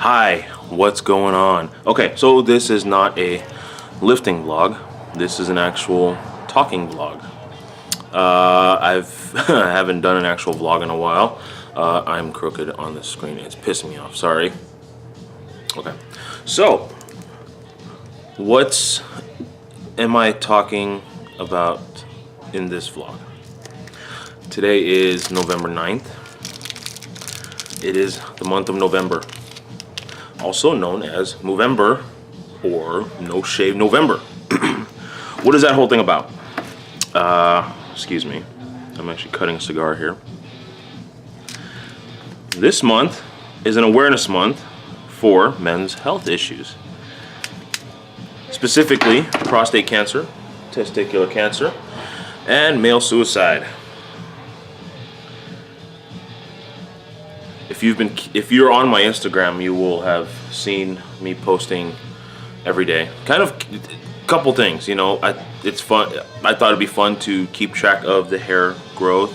Hi, what's going on? Okay, so this is not a lifting vlog. This is an actual talking vlog. I haven't done an actual vlog in a while. I'm crooked on the screen. It's pissing me off. Sorry. Okay, so what am I talking about in this vlog? Today is November 9th. It is the month of November, also known as Movember or No Shave November. What is that whole thing about? Excuse me, I'm actually cutting a cigar here. This month is an awareness month for men's health issues, specifically prostate cancer, testicular cancer, and male suicide. If you're on my Instagram, you will have seen me posting every day. Kind of a couple things, you know. It's fun. I thought it'd be fun to keep track of the hair growth,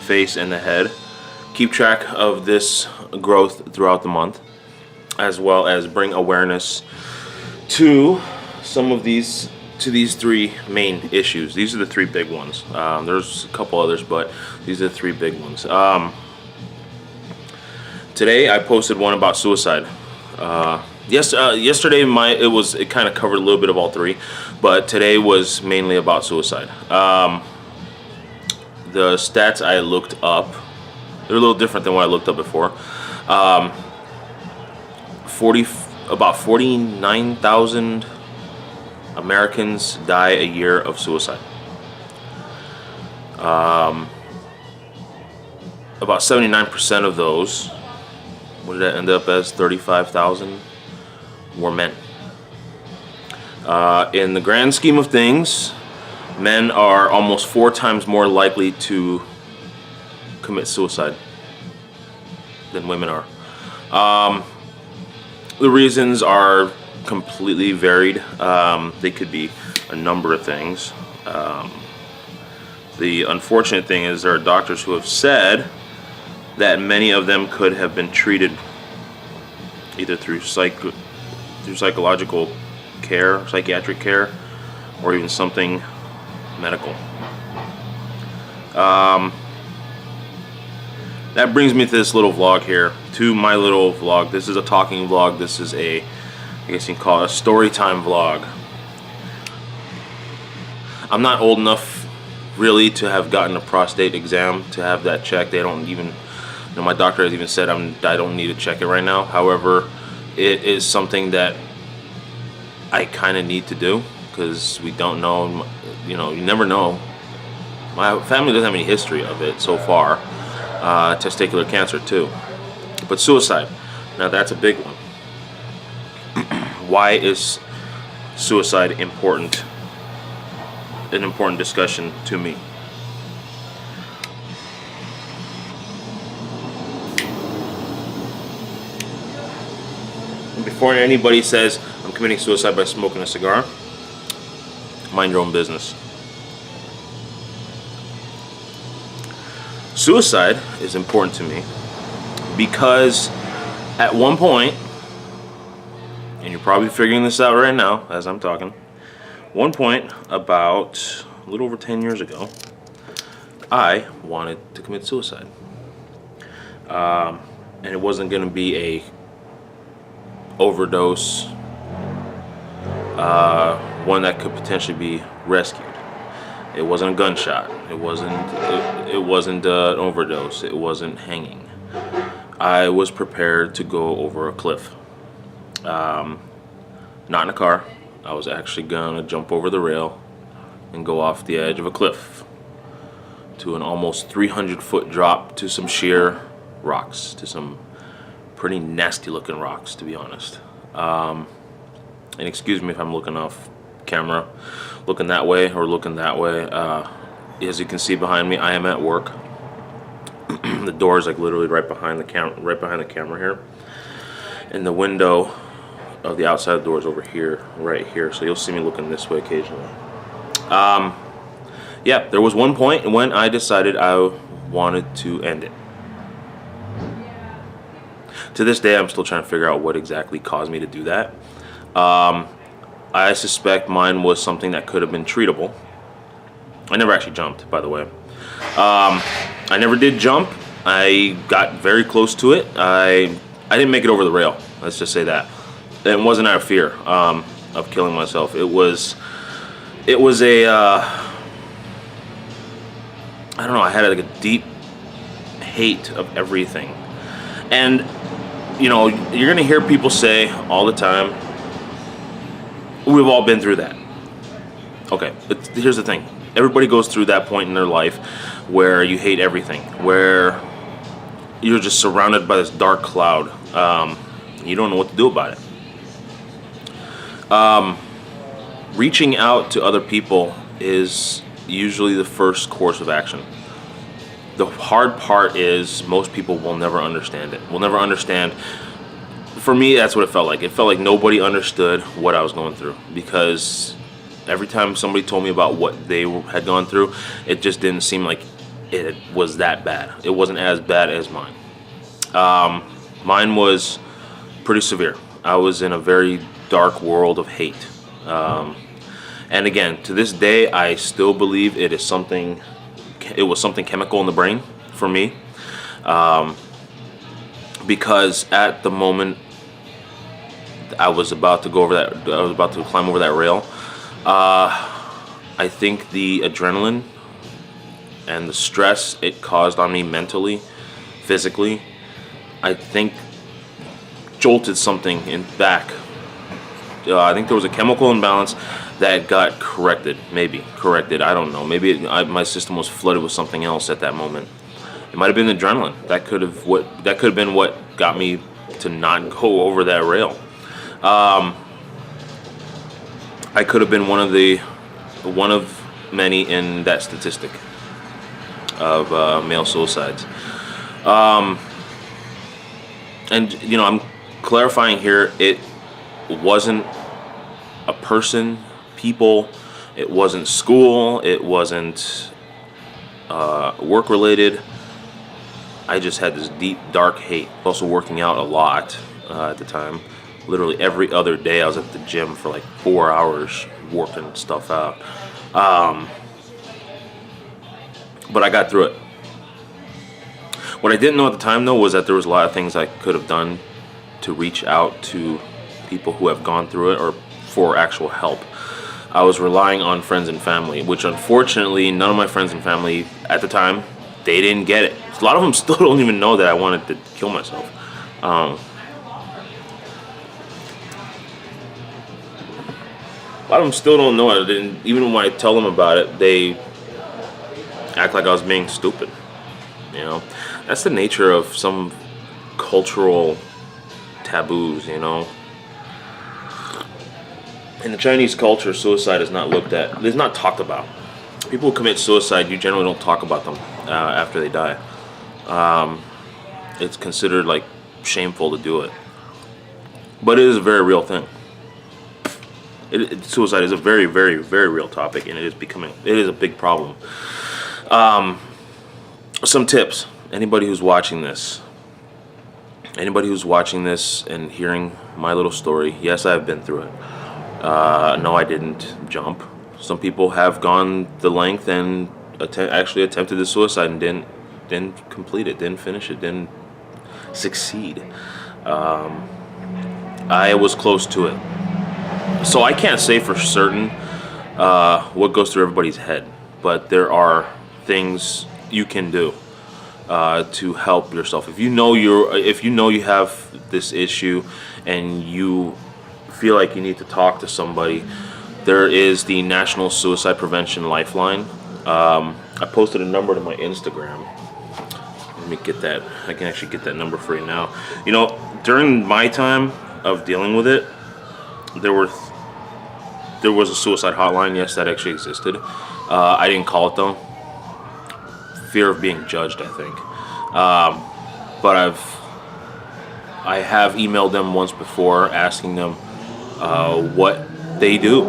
face, and the head. Keep track of this growth throughout the month, as well as bring awareness to these three main issues. These are the three big ones. There's a couple others, but these are the three big ones. Today I posted one about suicide. Yesterday it kind of covered a little bit of all three, but today was mainly about suicide. The stats I looked up, they're a little different than what I looked up before. About 49,000 Americans die a year of suicide. About 79% of those, what did that end up as? 35,000 were men. In the grand scheme of things, men are almost 4 times more likely to commit suicide than women are. The reasons are completely varied. They could be a number of things. The unfortunate thing is there are doctors who have said that many of them could have been treated either through psychological care, psychiatric care, or even something medical. That brings me to this little vlog here, to my little vlog. This is a talking vlog. This is I guess you can call it a story time vlog. I'm not old enough really to have gotten a prostate exam, to have that checked. They don't even, my doctor has even said I don't need to check it right now. However, it is something that I kind of need to do because we don't know, you never know. My family doesn't have any history of it so far. Testicular cancer too. But suicide, now that's a big one. Why is suicide important? An important discussion to me. Before anybody says I'm committing suicide by smoking a cigar, mind your own business. Suicide is important to me because at one point, and you're probably figuring this out right now as I'm talking, one point about a little over 10 years ago, I wanted to commit suicide. And it wasn't going to be a overdose, one that could potentially be rescued. It wasn't a gunshot. It wasn't an overdose. It wasn't hanging. I was prepared to go over a cliff. Not in a car. I was actually gonna jump over the rail and go off the edge of a cliff to an almost 300-foot drop to some sheer rocks, to some pretty nasty looking rocks, to be honest. And excuse me if I'm looking off camera, looking that way or looking that way. As you can see behind me, I am at work. The door is like literally right behind the camera here, and the window of the outside door is over here, right here. So you'll see me looking this way occasionally. Yeah, there was one point when I decided I wanted to end it. To this day, I'm still trying to figure out what exactly caused me to do that. I suspect mine was something that could have been treatable. I never actually jumped, by the way. I never did jump. I got very close to it. I didn't make it over the rail. Let's just say that. It wasn't out of fear of killing myself. It was a I don't know. I had like a deep hate of everything, and you're gonna hear people say all the time, "We've all been through that." Okay, but here's the thing. Everybody goes through that point in their life where you hate everything, where you're just surrounded by this dark cloud. You don't know what to do about it. Reaching out to other people is usually the first course of action. The hard part is most people will never understand it. Will never understand. For me, that's what it felt like. It felt like nobody understood what I was going through, because every time somebody told me about what they had gone through, it just didn't seem like it was that bad. It wasn't as bad as mine. Mine was pretty severe. I was in a very dark world of hate. And again, to this day, I still believe it was something chemical in the brain for me. Because at the moment I was about to climb over that rail, I think the adrenaline and the stress it caused on me mentally, physically, I think jolted something in back. I think there was a chemical imbalance that got corrected. I don't know. Maybe my system was flooded with something else at that moment. It might have been adrenaline. That could have been what got me to not go over that rail. I could have been one of many in that statistic of male suicides. And I'm clarifying here. It wasn't a person, people. It wasn't school. It wasn't work related. I just had this deep, dark hate. Also working out a lot at the time. Literally every other day I was at the gym for like 4 hours working stuff out. But I got through it. What I didn't know at the time, though, was that there was a lot of things I could have done to reach out to people who have gone through it or for actual help. I was relying on friends and family, which unfortunately none of my friends and family at the time, they didn't get it. A lot of them still don't even know that I wanted to kill myself. A lot of them still don't know it. Even when I tell them about it, they act like I was being stupid. That's the nature of some cultural taboos. In the Chinese culture, suicide is not looked at. It's not talked about. People who commit suicide, you generally don't talk about them after they die. It's considered like shameful to do it, but it is a very real thing. Suicide is a very, very, very real topic, and it is a big problem. Some tips. Anybody who's watching this and hearing my little story, yes, I've been through it. No, I didn't jump. Some people have gone the length and actually attempted the suicide and didn't complete it, didn't finish it, didn't succeed. I was close to it. So I can't say for certain what goes through everybody's head, but there are things you can do to help yourself. If you know you have this issue and you feel like you need to talk to somebody, there is the National Suicide Prevention Lifeline. I posted a number to my Instagram. Let me get that. I can actually get that number for you now. During my time of dealing with it, there was a suicide hotline. Yes, that actually existed. I didn't call it though. Fear of being judged, I think. But I have emailed them once before asking them what they do,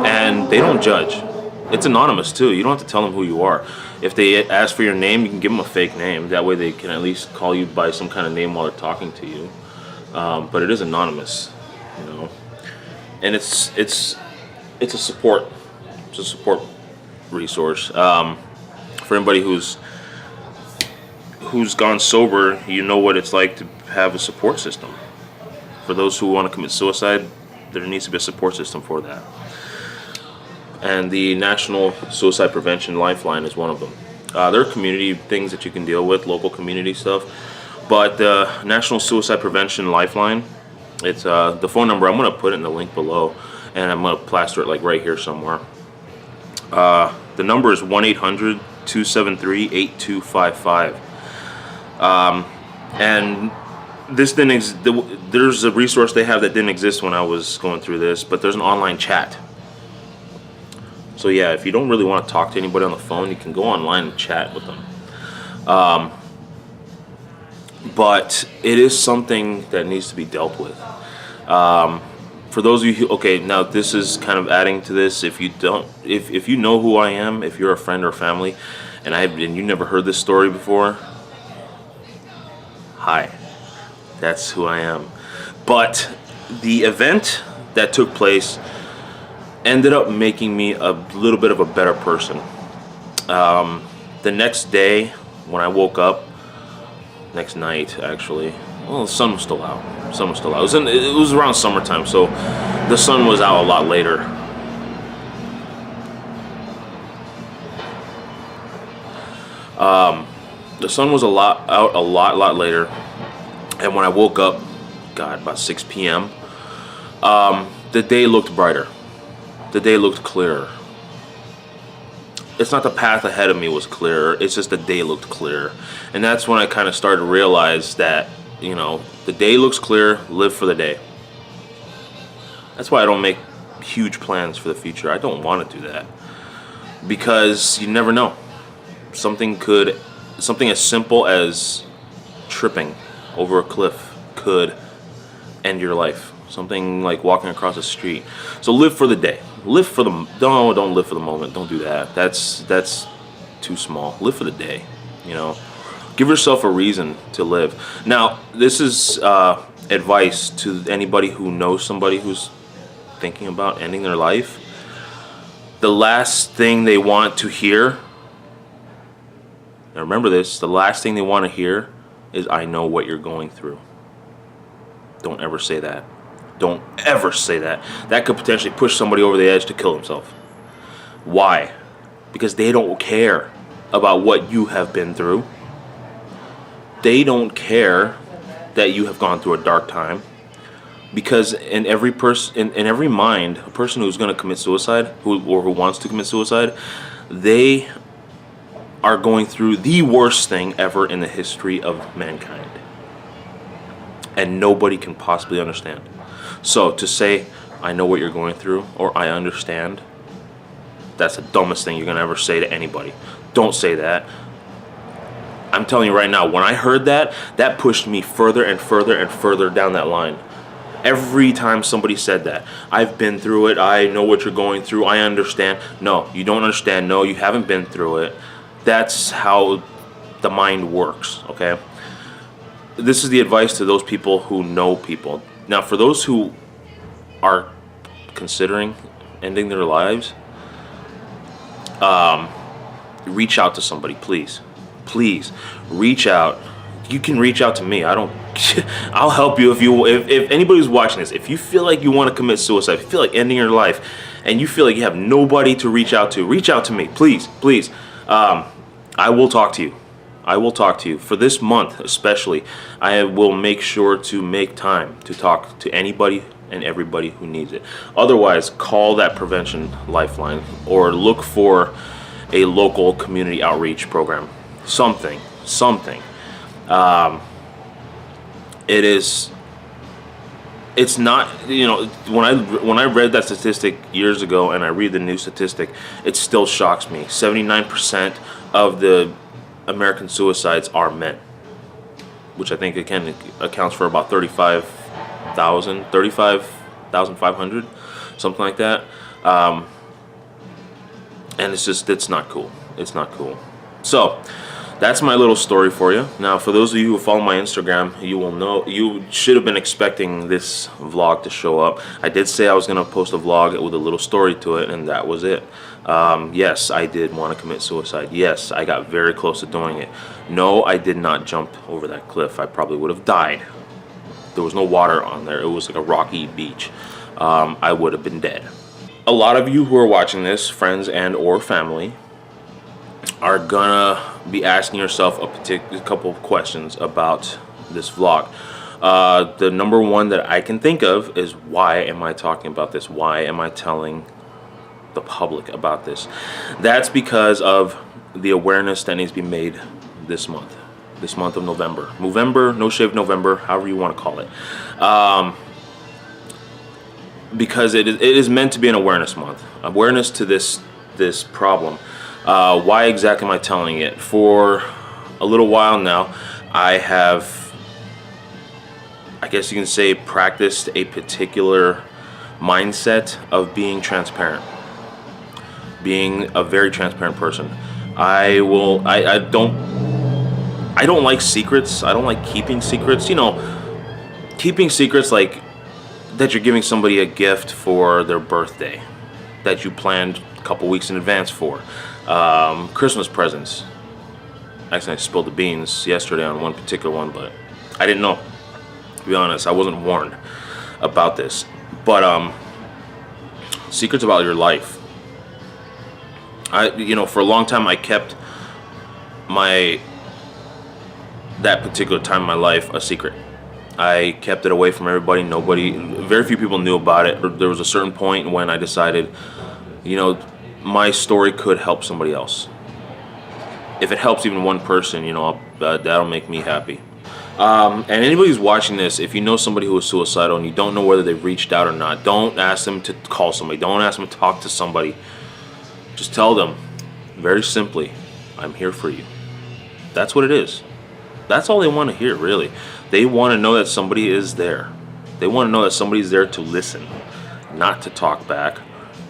and they don't judge. It's anonymous too. You don't have to tell them who you are. If they ask for your name, you can give them a fake name. That way they can at least call you by some kind of name while they're talking to you. But it is anonymous, you know. And it's a support. It's a support resource for anybody who's gone sober. You know what it's like to have a support system. For those who want to commit suicide, there needs to be a support system for that. And the National Suicide Prevention Lifeline is one of them. There are community things that you can deal with, local community stuff. But the National Suicide Prevention Lifeline, it's the phone number. I'm going to put it in the link below, and I'm going to plaster it like right here somewhere. The number is 1-800-273-8255. And this didn't. There's a resource they have that didn't exist when I was going through this, but there's an online chat. So yeah, if you don't really want to talk to anybody on the phone, you can go online and chat with them. But it is something that needs to be dealt with. For those of you who, okay, now this is kind of adding to this. If you don't, if you know who I am, if you're a friend or family, and you never heard this story before, hi, that's who I am. But the event that took place ended up making me a little bit of a better person. The next day, when I woke up, next night actually, well, the sun was still out. It was around summertime, so the sun was out a lot later. The sun was out a lot later, and when I woke up, God, about 6 p.m., the day looked brighter. The day looked clearer. It's not the path ahead of me was clearer, it's just the day looked clearer. And that's when I kind of started to realize that, you know, the day looks clear, live for the day. That's why I don't make huge plans for the future. I don't want to do that. Because you never know. Something as simple as tripping over a cliff could end your life. Something like walking across the street. So live for the day. Don't live for the moment. Don't do that. That's too small. Live for the day. You know, give yourself a reason to live. Now, this is advice to anybody who knows somebody who's thinking about ending their life. The last thing they want to hear. Now remember this. The last thing they want to hear is, "I know what you're going through." Don't ever say that. Don't ever say that. That could potentially push somebody over the edge to kill himself. Why? Because they don't care about what you have been through. They don't care that you have gone through a dark time. Because in every mind, a person who's going to commit suicide, who wants to commit suicide, they are going through the worst thing ever in the history of mankind. And nobody can possibly understand. So to say, "I know what you're going through," or "I understand," that's the dumbest thing you're going to ever say to anybody. Don't say that. I'm telling you right now, when I heard that, that pushed me further and further and further down that line. Every time somebody said that, "I've been through it, I know what you're going through, I understand." No, you don't understand. No, you haven't been through it. That's how the mind works, okay? This is the advice to those people who know people. Now, for those who are considering ending their lives, reach out to somebody, please. Please, reach out. You can reach out to me. I'll help you if anybody's watching this. If you feel like you want to commit suicide, if you feel like ending your life, and you feel like you have nobody to reach out to me, please. I will talk to you. I will talk to you. For this month especially, I will make sure to make time to talk to anybody and everybody who needs it. Otherwise, call that prevention lifeline or look for a local community outreach program. Something. It's not, you know, when I read that statistic years ago and I read the new statistic, it still shocks me. 79% of the American suicides are men, which I think again accounts for about 35,500, something like that. And it's not cool. It's not cool. So that's my little story for you. Now, for those of you who follow my Instagram, you will know, you should have been expecting this vlog to show up. I did say I was going to post a vlog with a little story to it, and that was it. Yes, I did want to commit suicide. Yes, I got very close to doing it. No, I did not jump over that cliff. I probably would have died. There was no water on there. It was like a rocky beach. I would have been dead. A lot of you who are watching this, friends and or family, are gonna be asking yourself a couple of questions about this vlog. The number one that I can think of is, why am I talking about this? Why am I telling the public about this? That's because of the awareness that needs to be made this month of November. Movember, No Shave November, however you want to call it. Because it is meant to be an awareness month. Awareness to this problem. Why exactly am I telling it? For a little while now, I have, I guess you can say, practiced a particular mindset of being transparent. Being a very transparent person. I don't like secrets. I don't like keeping secrets. You know, keeping secrets like that you're giving somebody a gift for their birthday that you planned a couple weeks in advance for. Christmas presents. Actually, I spilled the beans yesterday on one particular one, but I didn't know. To be honest, I wasn't warned about this. But secrets about your life. For a long time I kept that particular time in my life a secret. I kept it away from everybody. Very few people knew about it. There was a certain point when I decided, my story could help somebody else. If it helps even one person, that'll make me happy. And anybody who's watching this, if you know somebody who is suicidal and you don't know whether they've reached out or not, don't ask them to call somebody. Don't ask them to talk to somebody. Just tell them, very simply, I'm here for you. That's what it is. That's all they want to hear, really. They want to know that somebody is there. They want to know that somebody's there to listen, not to talk back,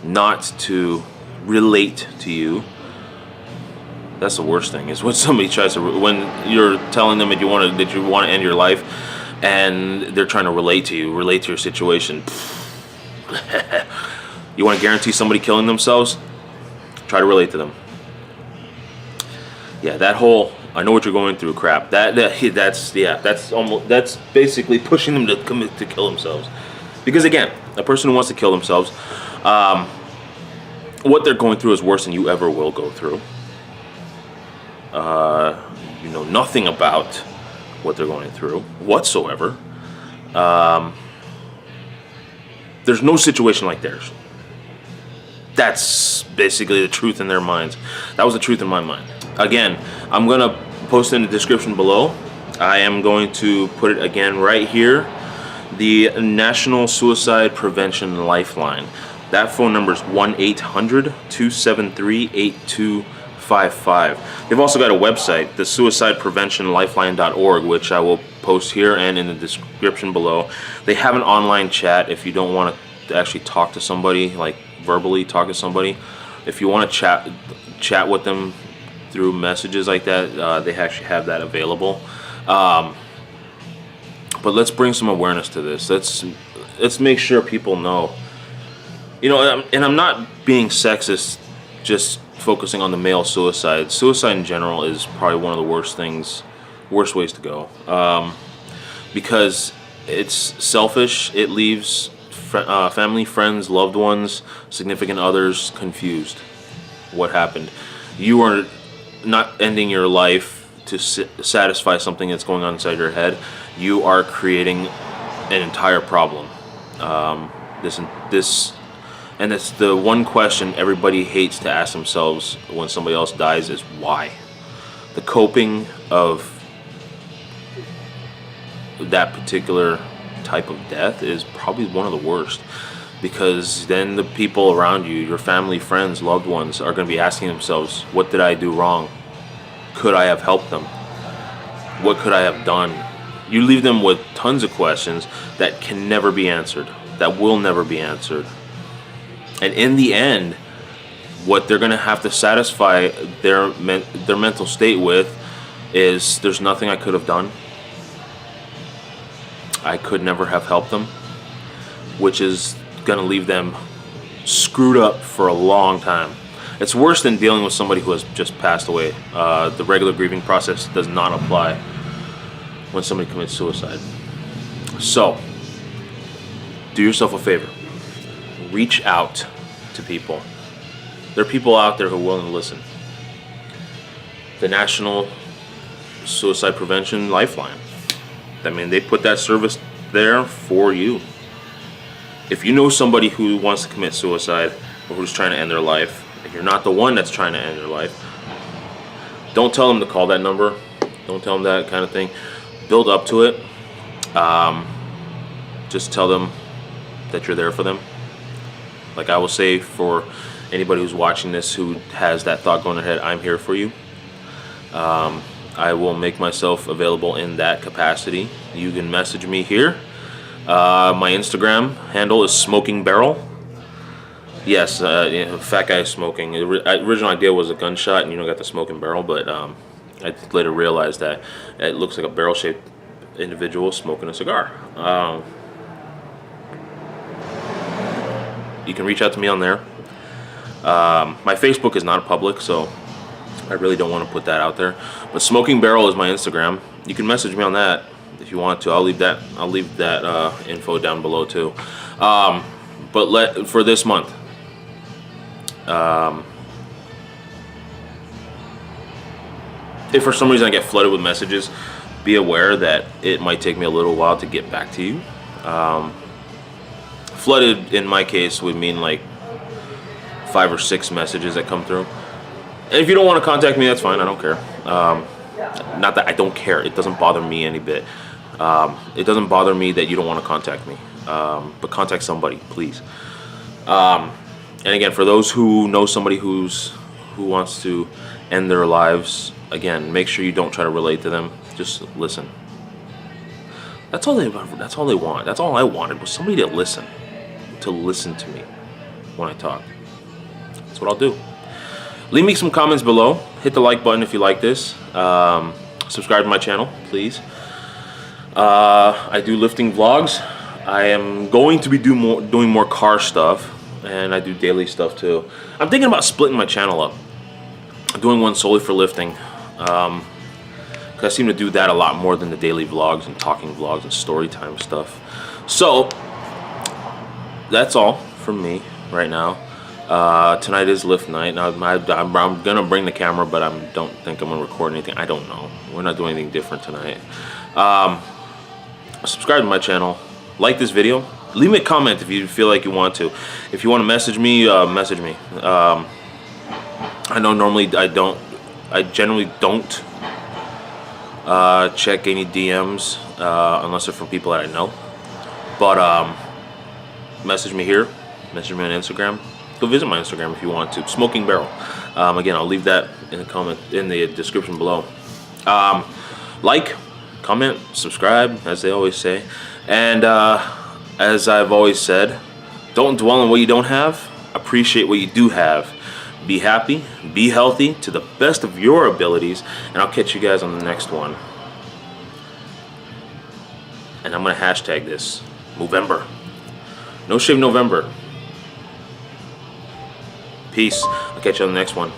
not to relate to you. That's the worst thing, is when somebody tries to, when you're telling them that you want to end your life, and they're trying to relate to your situation. You want to guarantee somebody killing themselves? Try to relate to them. Yeah, that whole I know what you're going through crap. That's basically pushing them to kill themselves. Because again, a person who wants to kill themselves, what they're going through is worse than you ever will go through. You know nothing about what they're going through whatsoever. There's no situation like theirs. That's basically the truth in their minds. That was the truth in my mind. Again, I'm going to post in the description below. I am going to put it again right here. The National Suicide Prevention Lifeline. That phone number is 1-800-273-8255. They've also got a website, the suicidepreventionlifeline.org, which I will post here and in the description below. They have an online chat if you don't want to actually talk to somebody, like verbally talk to somebody. If you want to chat with them through messages like that, they actually have that available. But let's bring some awareness to this. Let's make sure people know. You know, and I'm not being sexist, just focusing on the male suicide. Suicide in general is probably one of the worst ways to go. Because it's selfish. It leaves family, friends, loved ones, significant others confused. What happened? You are not ending your life to satisfy something that's going on inside your head. You are creating an entire problem. And it's the one question everybody hates to ask themselves when somebody else dies is why. The coping of that particular type of death is probably one of the worst, because then the people around you, your family, friends, loved ones, are going to be asking themselves, what did I do wrong? Could I have helped them? What could I have done? You leave them with tons of questions that can never be answered, that will never be answered. And in the end, What they're gonna have to satisfy their mental state with is, there's nothing I could have done. I could never have helped them, which is gonna leave them screwed up for a long time. It's worse than dealing with somebody who has just passed away. The regular grieving process does not apply when somebody commits suicide. So, do yourself a favor. Reach out to people. There are people out there who are willing to listen. The National Suicide Prevention Lifeline. I mean, they put that service there for you. If you know somebody who wants to commit suicide or who's trying to end their life, if you're not the one that's trying to end their life, don't tell them to call that number. Don't tell them that kind of thing. Build up to it. Just tell them that you're there for them. Like I will say, for anybody who's watching this who has that thought going in their head, I'm here for you. I will make myself available in that capacity. You can message me here. My Instagram handle is Smoking Barrel. Yes, fat guy smoking. The original idea was a gunshot, and got the smoking barrel, but I later realized that it looks like a barrel-shaped individual smoking a cigar. You can reach out to me on there. My Facebook is not public, so I really don't want to put that out there. But Smoking Barrel is my Instagram. You can message me on that if you want to. I'll leave that info down below too. But for this month, if for some reason I get flooded with messages, be aware that it might take me a little while to get back to you. Flooded in my case would mean like 5 or 6 messages that come through. And if you don't want to contact me, that's fine. I don't care. Not that I don't care. It doesn't bother me any bit. It doesn't bother me that you don't want to contact me. But contact somebody, please. And again, for those who know somebody who wants to end their lives, again, make sure you don't try to relate to them. Just listen. That's all they want. That's all I wanted, was somebody to listen to me when I talk. That's what I'll do. Leave me some comments below. Hit the like button if you like this. Subscribe to my channel, please. I do lifting vlogs. I am going to be doing more car stuff, and I do daily stuff too. I'm thinking about splitting my channel up, doing one solely for lifting. Because I seem to do that a lot more than the daily vlogs and talking vlogs and story time stuff. So that's all from me right now. Tonight is lift night. Now I'm gonna bring the camera, but I don't think I'm gonna record anything. I don't know. We're not doing anything different tonight. Subscribe to my channel. Like this video. Leave me a comment if you feel like you want to. If you want to message me, message me. I know normally I generally don't check any DMs unless they're from people that I know. But message me here. Message me on Instagram. Go visit my Instagram if you want to. Smoking Barrel. Again, I'll leave that in the description below. Like, comment, subscribe, as they always say. And as I've always said, don't dwell on what you don't have. Appreciate what you do have. Be happy, be healthy to the best of your abilities, and I'll catch you guys on the next one. And I'm gonna hashtag this Movember. No Shave November. Peace. I'll catch you on the next one.